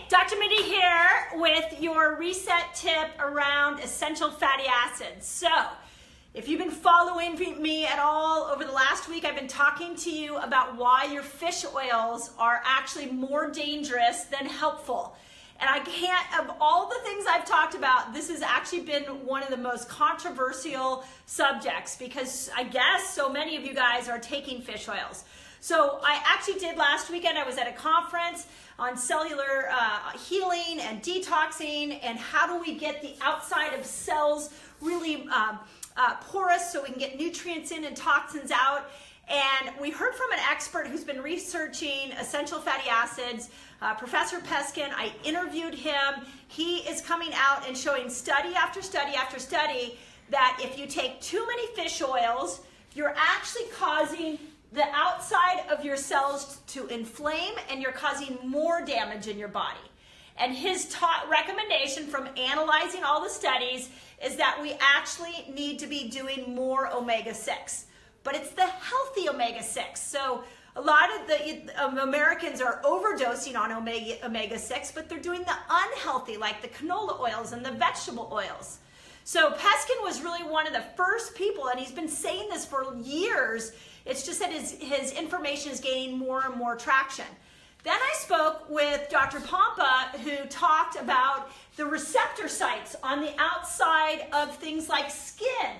Dr. Mindy here with your reset tip around essential fatty acids. So, if you've been following me at all over the last week, I've been talking to you about why your fish oils are actually more dangerous than helpful. And I can't, of all the things I've talked about, this has actually been one of the most controversial subjects because I guess so many of you guys are taking fish oils. So I actually did last weekend, I was at a conference on cellular healing and detoxing and how do we get the outside of cells really porous so we can get nutrients in and toxins out. And we heard from an expert who's been researching essential fatty acids, Professor Peskin. I interviewed him. He is coming out and showing study after study after study that if you take too many fish oils, you're actually causing the outside of your cells to inflame and you're causing more damage in your body. And his recommendation from analyzing all the studies is that we actually need to be doing more omega-6. But it's the healthy omega-6. So a lot of the Americans are overdosing on omega-6, but they're doing the unhealthy, like the canola oils and the vegetable oils. So Peskin was really one of the first people, and he's been saying this for years. It's just that his information is gaining more and more traction. Then I spoke with Dr. Pompa, who talked about the receptor sites on the outside of things like skin.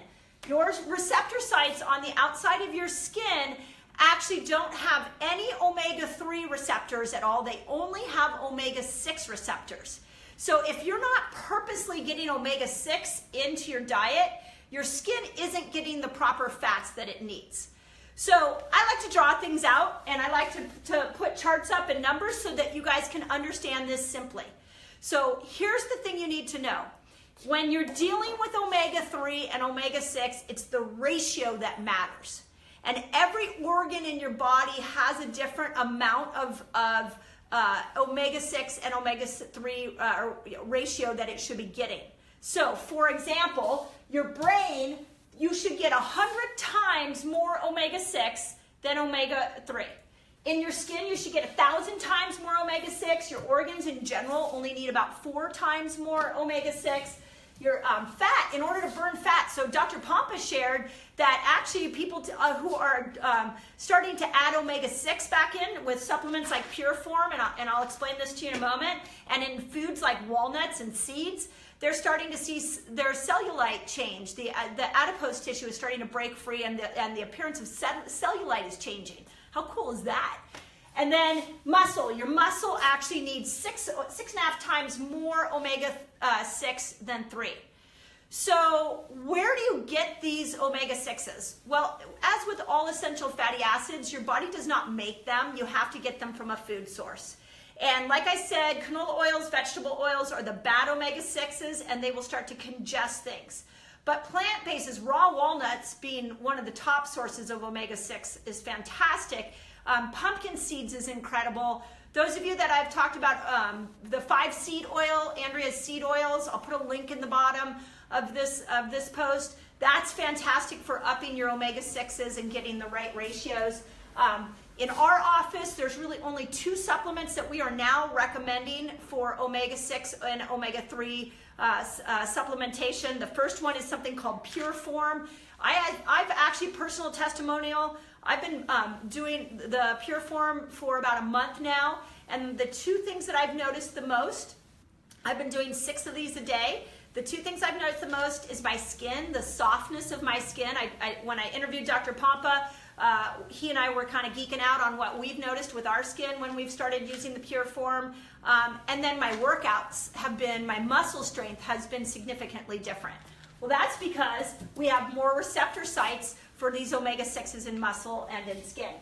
Your receptor sites on the outside of your skin actually don't have any omega-3 receptors at all. They only have omega-6 receptors. So if you're not purposely getting omega-6 into your diet, your skin isn't getting the proper fats that it needs. So I like to draw things out and I like to put charts up and numbers so that you guys can understand this simply. So here's the thing you need to know. When you're dealing with omega-3 and omega-6, it's the ratio that matters. And every organ in your body has a different amount of omega-6 and omega-3 ratio that it should be getting. So, for example, your brain, you should get 100 times more omega-6 than omega-3. In your skin, you should get 1,000 times more omega-6. Your organs in general only need about 4 times more omega-6. Your fat, in order to burn fat, so Dr. Pompa shared that actually people who are starting to add omega-6 back in with supplements like Pureform, and I'll explain this to you in a moment, and in foods like walnuts and seeds, they're starting to see their cellulite change. The adipose tissue is starting to break free and the appearance of cellulite is changing. How cool is that? And then muscle. Your muscle actually needs 6.5 times more omega-6 than 3. So where do you get these omega-6s? Well, as with all essential fatty acids, your body does not make them. You have to get them from a food source. And like I said, canola oils, vegetable oils are the bad omega-6s, and they will start to congest things. But plant-based, raw walnuts being one of the top sources of omega-6 is fantastic. Pumpkin seeds is incredible. Those of you that I've talked about the 5 seed oil, Andrea's seed oils, I'll put a link in the bottom of this post. That's fantastic for upping your omega-6s and getting the right ratios. In our office, there's really only 2 supplements that we are now recommending for omega-6 and omega-3 supplementation. The first one is something called Pureform. I've actually personal testimonial. I've been doing the Pureform for about a month now, and the 2 things that I've noticed the most, I've been doing 6 of these a day. The 2 things I've noticed the most is my skin, the softness of my skin. When I interviewed Dr. Pompa, he and I were kind of geeking out on what we've noticed with our skin when we've started using the Pureform. And then my workouts my muscle strength has been significantly different. Well, that's because we have more receptor sites for these omega-6s in muscle and in skin.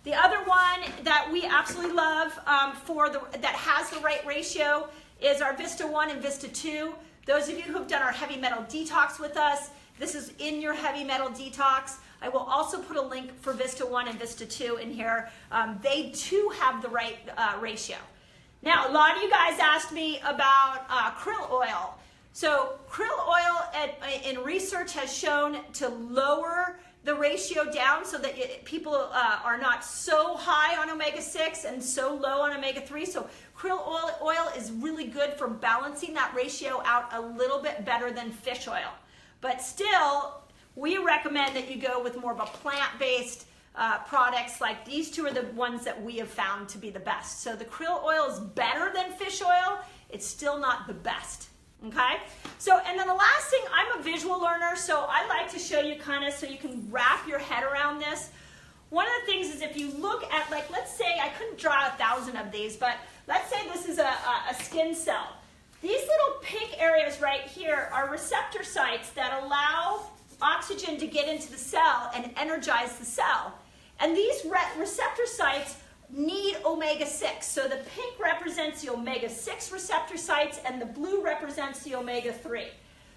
The other one that we absolutely love that has the right ratio is our Vista 1 and Vista 2. Those of you who have done our heavy metal detox with us, this is in your heavy metal detox. I will also put a link for Vista 1 and Vista 2 in here. They too have the right ratio. Now, a lot of you guys asked me about krill oil. So krill oil in research has shown to lower the ratio down so that people are not so high on omega-6 and so low on omega-3. So krill oil is really good for balancing that ratio out a little bit better than fish oil. But still, we recommend that you go with more of a plant-based products. Like these two are the ones that we have found to be the best. So the krill oil is better than fish oil. It's still not the best. Okay, so and then the last thing, I'm a visual learner, so I like to show you kind of so you can wrap your head around this. One of the things is if you look at, like, let's say, I couldn't draw 1,000 of these, but let's say this is a skin cell. These little pink areas right here are receptor sites that allow oxygen to get into the cell and energize the cell. And these receptor sites need omega-6. So the pink represents the omega-6 receptor sites and the blue represents the omega-3.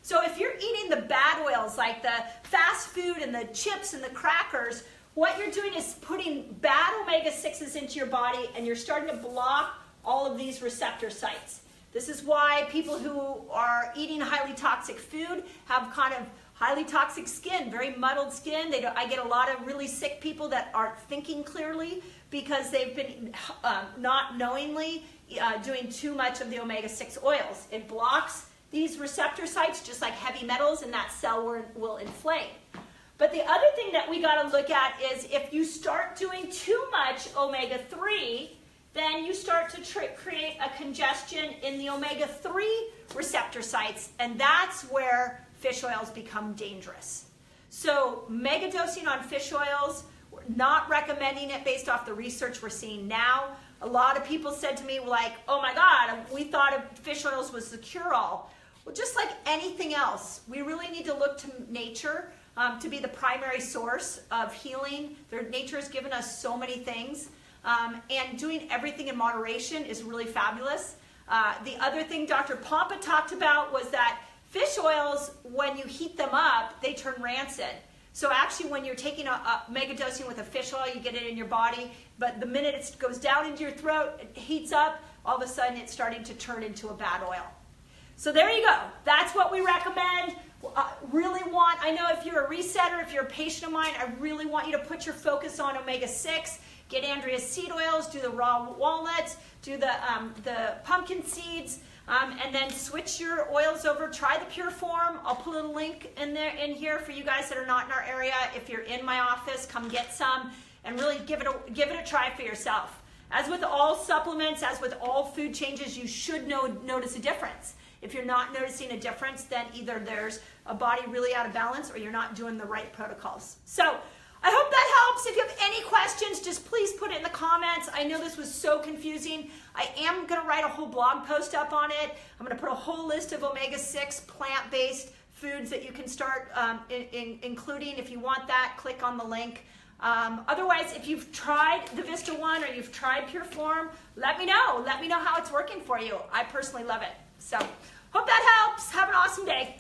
So if you're eating the bad oils like the fast food and the chips and the crackers, what you're doing is putting bad omega-6s into your body and you're starting to block all of these receptor sites. This is why people who are eating highly toxic food have kind of highly toxic skin, very muddled skin. I get a lot of really sick people that aren't thinking clearly because they've been not knowingly doing too much of the omega-6 oils. It blocks these receptor sites just like heavy metals, and that cell will inflame. But the other thing that we got to look at is if you start doing too much omega-3, then you start to create a congestion in the omega-3 receptor sites, and that's where fish oils become dangerous. So mega dosing on fish oils, we're not recommending it based off the research we're seeing now. A lot of people said to me, like, oh my God, we thought of fish oils was the cure-all. Well, just like anything else, we really need to look to nature to be the primary source of healing. Nature has given us so many things, and doing everything in moderation is really fabulous. The other thing Dr. Pompa talked about was that fish oils, when you heat them up, they turn rancid. So actually when you're taking a mega dosing with a fish oil, you get it in your body, but the minute it goes down into your throat, it heats up, all of a sudden it's starting to turn into a bad oil. So there you go. That's what we recommend. I know if you're a resetter, if you're a patient of mine, I really want you to put your focus on omega-6. Get Andrea's seed oils, do the raw walnuts, do the pumpkin seeds, and then switch your oils over. Try the pure form. I'll put a link in here for you guys that are not in our area. If you're in my office, come get some and really give it a try for yourself. As with all supplements, as with all food changes, you should notice a difference. If you're not noticing a difference, then either there's a body really out of balance or you're not doing the right protocols. So I hope that helps. If you have any questions, just please put it in the comments. I know this was so confusing. I am going to write a whole blog post up on it. I'm going to put a whole list of omega-6 plant-based foods that you can start including. If you want that, click on the link. Otherwise, if you've tried the Vista One or you've tried Pure Form, let me know. Let me know how it's working for you. I personally love it. So, hope that helps. Have an awesome day.